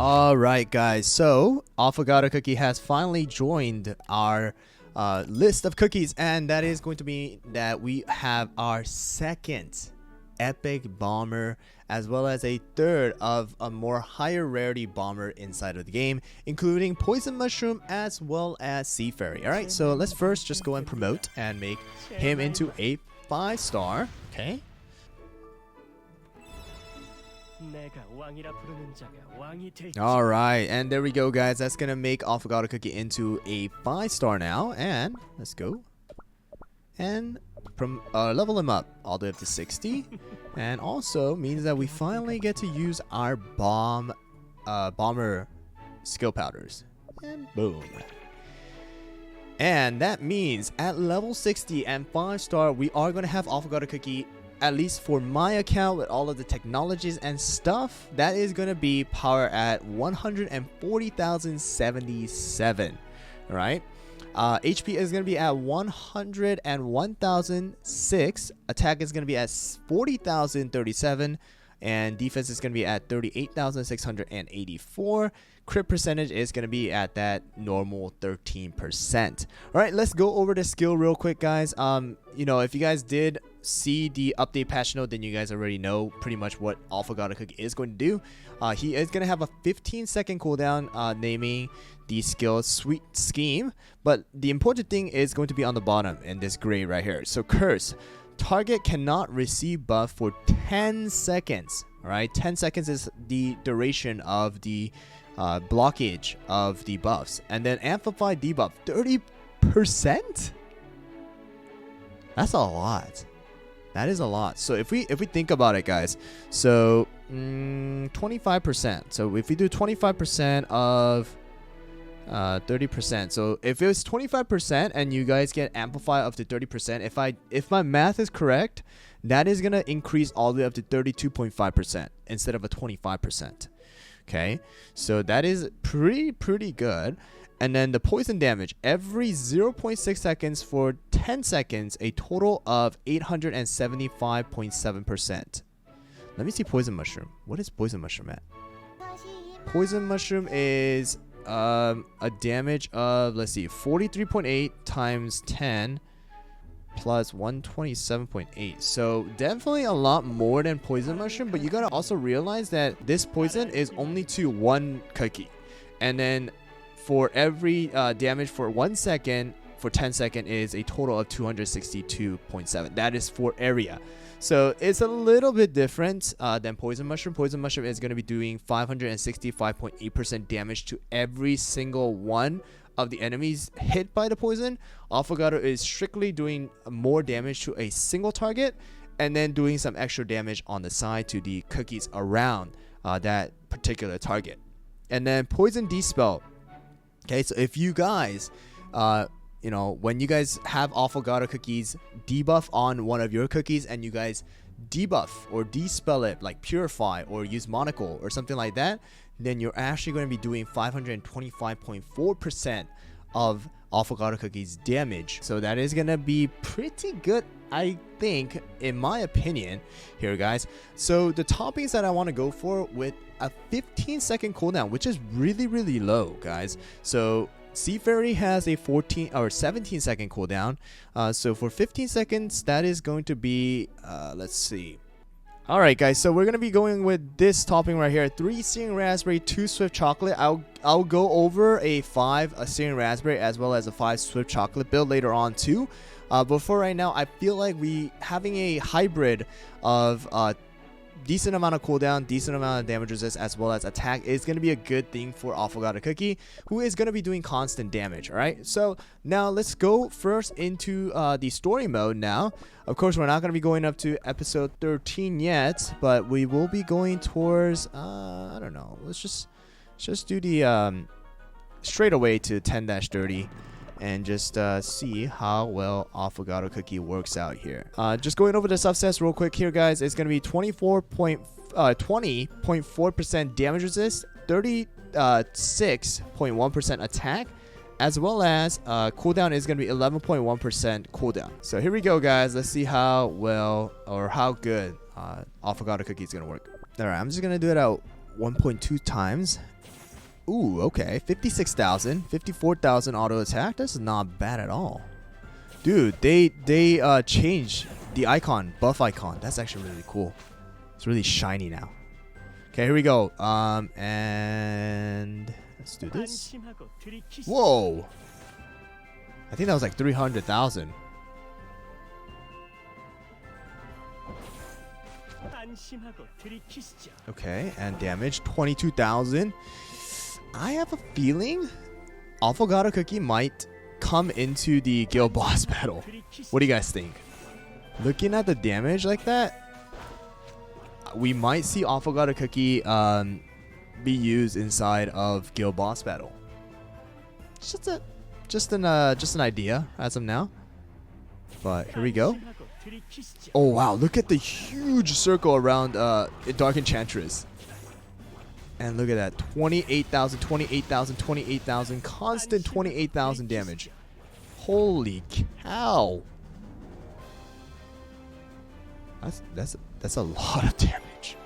Alright guys, so Affogato Cookie has finally joined our list of cookies, and that is going to be that we have our second epic bomber as well as a third of a more higher rarity bomber inside of the game, including Poison Mushroom as well as Sea Fairy. Alright, so let's first just go and promote and make him into a 5-star. Okay. Alright, and there we go guys. That's gonna make Affogato Cookie into a 5-star now. And let's go and level him up all the way up to 60. And also means that we finally get to use our bomber skill powders. And boom. And that means at level 60 and 5-star, we are going to have Affogato Cookie, at least for my account with all of the technologies and stuff, that is going to be power at 140,077. Right? HP is going to be at 101,006. Attack is going to be at 40,037. And defense is going to be at 38,684. Crit percentage is going to be at that normal 13%. Alright, let's go over the skill real quick, guys. You know, if you guys did see the update patch note, then you guys already know pretty much what Affogato Cookie is going to do. He is going to have a 15-second cooldown, naming the skill Sweet Scheme. But the important thing is going to be on the bottom in this gray right here. So Curse. Target cannot receive buff for 10 seconds. Alright, 10 seconds is the duration of the blockage of the buffs. And then Amplified debuff, 30%? That's a lot. That is a lot. So if we think about it, guys, so 25%. So if we do 25% of 30%. So if it was 25% and you guys get amplify up to 30%, if my math is correct, that is gonna increase all the way up to 32.5% instead of a 25%. Okay, so that is pretty good. And then the poison damage, every 0.6 seconds for 10 seconds, a total of 875.7%. Let me see Poison Mushroom. What is Poison Mushroom at? Poison Mushroom is a damage of, let's see, 43.8 times 10 plus 127.8. So definitely a lot more than Poison Mushroom, but you gotta also realize that this poison is only to one cookie. And then for every damage for 1 second, for 10 seconds is a total of 262.7. That is for area. So it's a little bit different than Poison Mushroom. Poison Mushroom is going to be doing 565.8% damage to every single one of the enemies hit by the poison. Affogato is strictly doing more damage to a single target and then doing some extra damage on the side to the cookies around that particular target. And then Poison Dispel. Okay, so if you guys you know, when you guys have Affogato Cookies debuff on one of your cookies and you guys debuff or dispel it, like Purify or use Monocle or something like that, then you're actually going to be doing 525.4% of Affogato Cookies damage. So that is going to be pretty good, I think, in my opinion here, guys. So the toppings that I want to go for with a 15-second cooldown, which is really low, guys. So Sea Fairy has a 17-second cooldown. So for 15 seconds, that is going to be, let's see. Alright guys, so we're going to be going with this topping right here. 3 Searing Raspberry, 2 Swift Chocolate. I'll go over a 5 Searing Raspberry as well as a 5 Swift Chocolate build later on too. But for right now, I feel like we having a hybrid of decent amount of cooldown, decent amount of damage resist, as well as attack is going to be a good thing for Affogato Cookie, who is going to be doing constant damage. Alright, so now let's go first into the story mode now. Of course, we're not going to be going up to episode 13 yet, but we will be going towards, I don't know, let's just do the straight away to 10-30. And just see how well Affogato Cookie works out here. Just going over the subsets real quick here, guys. It's going to be 20.4% damage resist, 36.1% attack, as well as cooldown is going to be 11.1% cooldown. So here we go, guys. Let's see how well or how good Affogato Cookie is going to work. Alright, I'm just going to do it out 1.2 times. Ooh, okay. 56,000, 54,000 auto attack. That's not bad at all. Dude, they changed the icon, buff icon. That's actually really cool. It's really shiny now. Okay, here we go. And let's do this. Whoa. I think that was like 300,000. Okay, and damage 22,000. I have a feeling Affogato Cookie might come into the guild boss battle. What do you guys think? Looking at the damage like that, we might see Affogato Cookie be used inside of guild boss battle. Just an idea as of now. But here we go. Oh wow, look at the huge circle around Dark Enchantress. And look at that, 28,000, 28,000, 28,000, constant 28,000 damage. Holy cow. That's a lot of damage.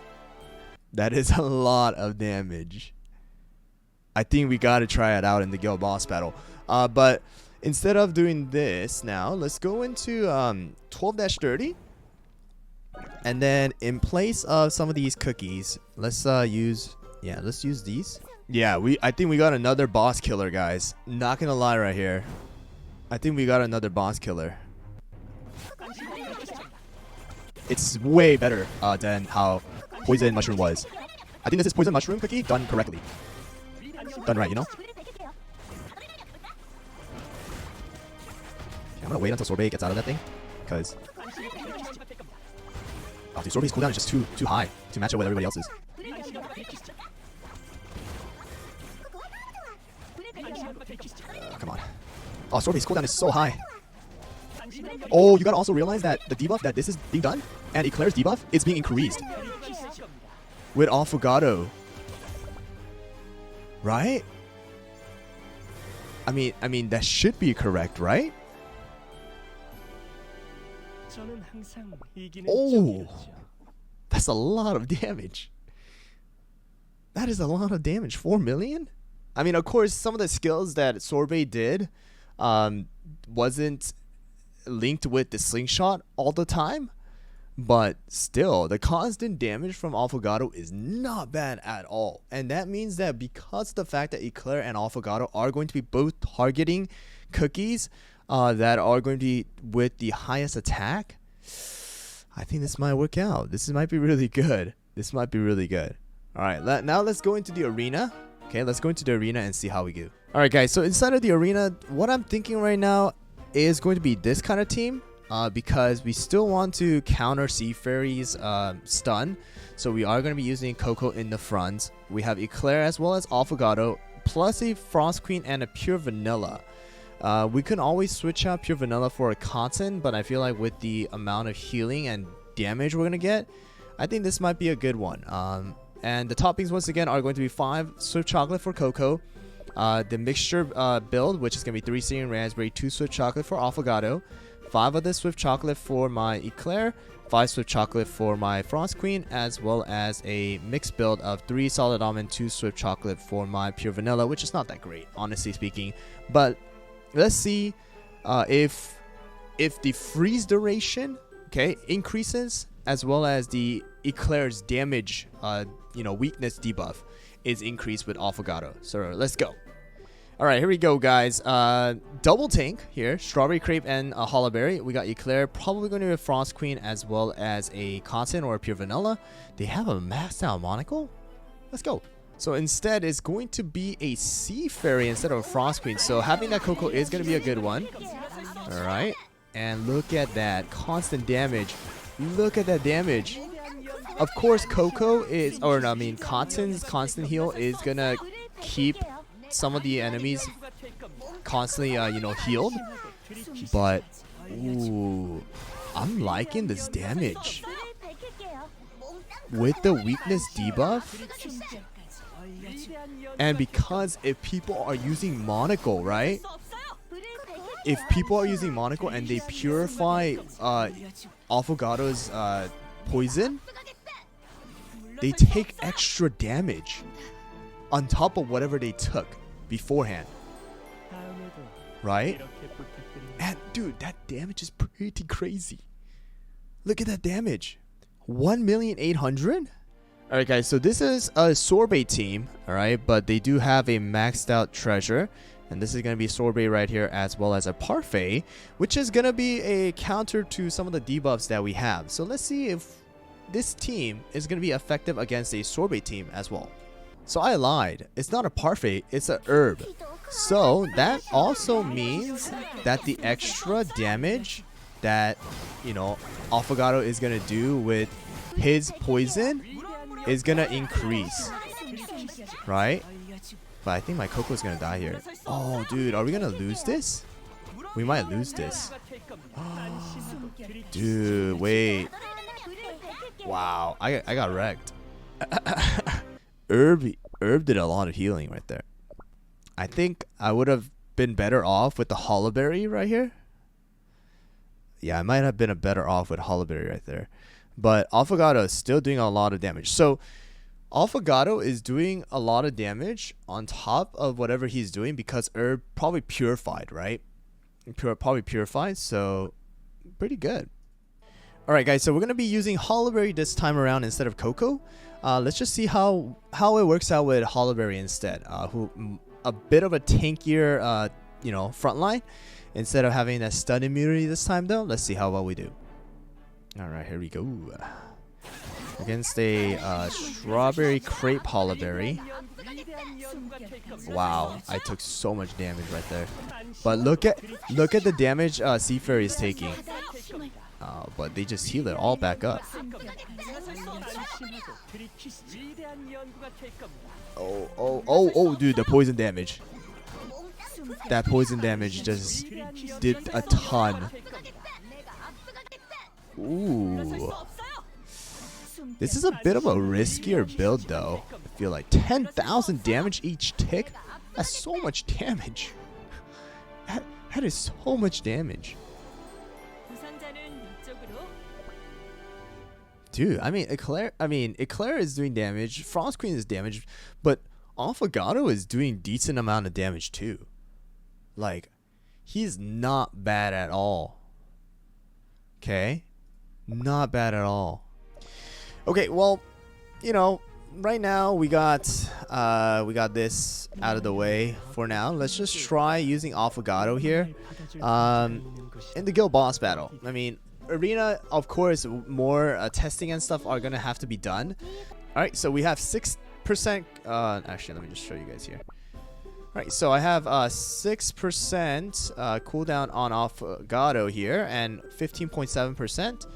That is a lot of damage. I think we gotta try it out in the guild boss battle. But instead of doing this now, let's go into 12-30. And then in place of some of these cookies, let's use these. Yeah, I think we got another boss killer, guys. Not gonna lie right here. I think we got another boss killer. It's way better than how Poison Mushroom was. I think this is Poison Mushroom Cookie done correctly. Done right, you know? Okay, I'm gonna wait until Sorbet gets out of that thing. Because... oh, dude, Sorbet's cooldown is just too high to match up with everybody else's. Come on. Oh, Sorbet's cooldown is so high. Oh, you gotta also realize that the debuff that this is being done and Eclair's debuff is being increased with Affogato. Right? I mean that should be correct, right? Oh, that's a lot of damage. That is a lot of damage. 4 million? I mean, of course, some of the skills that Sorbet did wasn't linked with the slingshot all the time. But still, the constant damage from Affogato is not bad at all. And that means that because of the fact that Eclair and Affogato are going to be both targeting cookies that are going to be with the highest attack, I think this might work out. This might be really good. This might be really good. Alright, now let's go into the arena. Okay, let's go into the arena and see how we do. Alright guys, so inside of the arena, what I'm thinking right now is going to be this kind of team. Because we still want to counter Sea Fairy's stun. So we are going to be using Coco in the front. We have Eclair as well as Affogato, plus a Frost Queen and a Pure Vanilla. We can always switch out Pure Vanilla for a Cotton, but I feel like with the amount of healing and damage we're going to get, I think this might be a good one. And the toppings once again are going to be 5 Swift Chocolate for Coco. The mixture build, which is going to be 3 Singing Raspberry, 2 Swift Chocolate for Affogato, 5 of the Swift Chocolate for my Eclair, 5 Swift Chocolate for my Frost Queen, as well as a mixed build of 3 Solid Almond, 2 Swift Chocolate for my Pure Vanilla, which is not that great, honestly speaking. But let's see if the freeze duration, okay, increases, as well as the Eclair's damage, weakness debuff is increased with Affogato. So let's go. Alright, here we go, guys. Double tank here. Strawberry Crepe and a Hollow Berry. We got Eclair. Probably going to be a Frost Queen as well as a Cotton or a Pure Vanilla. They have a maxed out Monocle? Let's go. So instead, it's going to be a Sea Fairy instead of a Frost Queen. So having that Coco is going to be a good one. Alright. And look at that. Constant damage. Look at that damage. Of course, Coco is... Cotton's constant heal is going to keep some of the enemies constantly, healed. But, ooh, I'm liking this damage. With the weakness debuff. And because if people are using Monocle, right? If people are using Monocle and they purify Affogato's poison, they take extra damage on top of whatever they took beforehand. Right? And dude, that damage is pretty crazy. Look at that damage. 1,800,000? Alright guys, so this is a sorbet team, alright, but they do have a maxed out treasure. And this is going to be sorbet right here, as well as a parfait, which is going to be a counter to some of the debuffs that we have. So let's see if this team is going to be effective against a sorbet team as well. So I lied. It's not a parfait, it's a herb. So that also means that the extra damage that, you know, Affogato is going to do with his poison is going to increase. Right? But I think my Coco's going to die here. Oh, dude, are we going to lose this? We might lose this. Dude, wait. Wow, I got wrecked. Herb did a lot of healing right there. I think I would have been better off with the Hollowberry right here. Yeah, I might have been better off with Hollowberry right there. But Affogato is still doing a lot of damage. So Affogato is doing a lot of damage on top of whatever he's doing because herb probably purified, right? Probably purified, so pretty good. Alright guys, so we're going to be using Hollowberry this time around instead of Coco. Let's just see how it works out with Hollowberry instead. A bit of a tankier, you know, front line instead of having that stun immunity this time though. Let's see how well we do. Alright, here we go. Against a strawberry crepe Hollowberry. Wow, I took so much damage right there. But look at the damage Sea Fairy is taking. But they just heal it all back up. Oh, dude, the poison damage. That poison damage just did a ton. Ooh. This is a bit of a riskier build though. I feel like 10,000 damage each tick. That's so much damage. That is so much damage. Dude, I mean Eclair is doing damage, Frost Queen is damaged, but Affogato is doing decent amount of damage too. Like, he's not bad at all. Okay? Not bad at all. Okay, well, you know, right now we got this out of the way for now. Let's just try using Affogato here in the guild boss battle. I mean, arena, of course, more testing and stuff are gonna have to be done. All right, so we have 6%. Actually, let me just show you guys here. All right, so I have 6% cooldown on Affogato here and 15.7%.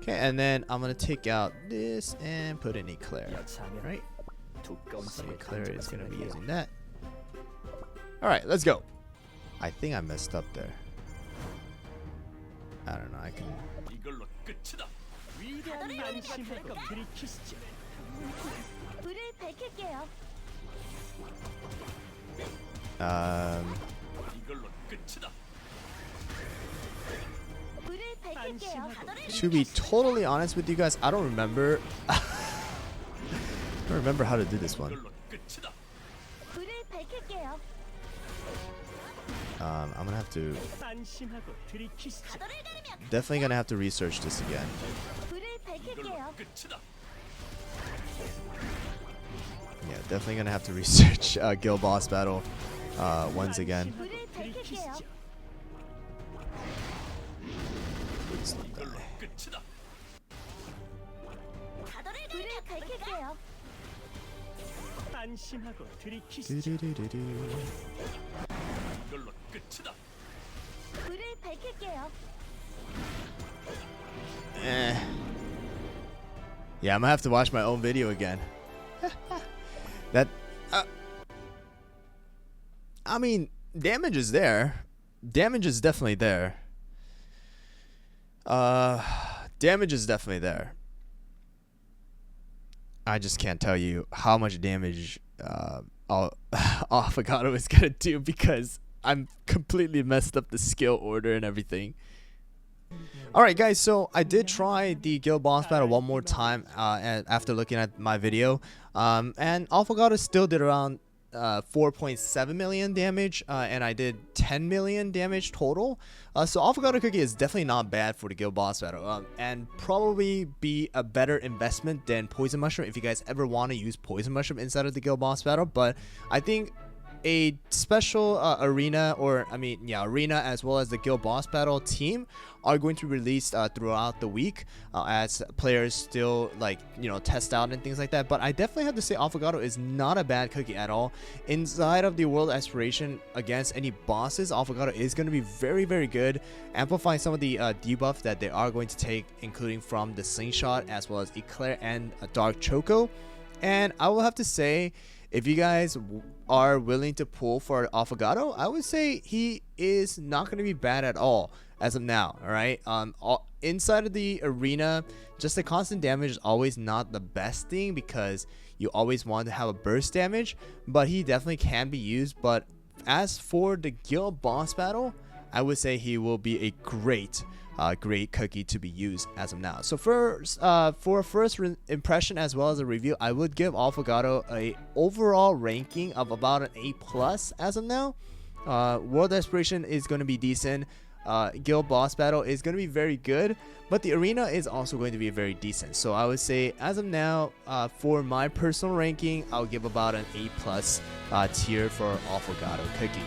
Okay, and then I'm gonna take out this and put in Eclair, right? So Eclair is gonna be using that. All right, let's go. I think I messed up there. I don't know. I can. To be totally honest with you guys, I don't remember. I don't remember how to do this one. I'm gonna have to. Definitely gonna have to research this again. Yeah, definitely gonna have to research guild boss battle once again. Yeah, I'm gonna have to watch my own video again. That I mean, damage is there. Damage is definitely there. Damage is definitely there. I just can't tell you how much damage Affogato is gonna do because I'm completely messed up the skill order and everything. Alright guys, so I did try the guild boss battle one more time after looking at my video, and Affogato still did around 4.7 million damage, and I did 10 million damage total. So Affogato Cookie is definitely not bad for the guild boss battle, and probably be a better investment than Poison Mushroom if you guys ever want to use Poison Mushroom inside of the guild boss battle. But I think a special arena, or arena as well as the guild boss battle team are going to be released throughout the week, as players still test out and things like that. But I definitely have to say Affogato is not a bad cookie at all. Inside of the world aspiration against any bosses, Affogato is going to be very, very good, amplifying some of the debuff that they are going to take, including from the slingshot as well as Eclair and Dark Choco. And I will have to say, if you guys are willing to pull for Affogato, I would say he is not going to be bad at all as of now. Alright, inside of the arena, just the constant damage is always not the best thing, because you always want to have a burst damage, but he definitely can be used. But as for the guild boss battle, I would say he will be a great cookie to be used as of now. So for a first impression as well as a review, I would give Affogato a overall ranking of about an A+ as of now. World Aspiration is going to be decent. Guild boss battle is going to be very good, but the arena is also going to be very decent. So I would say as of now, for my personal ranking, I'll give about an A+ tier for Affogato Cookie.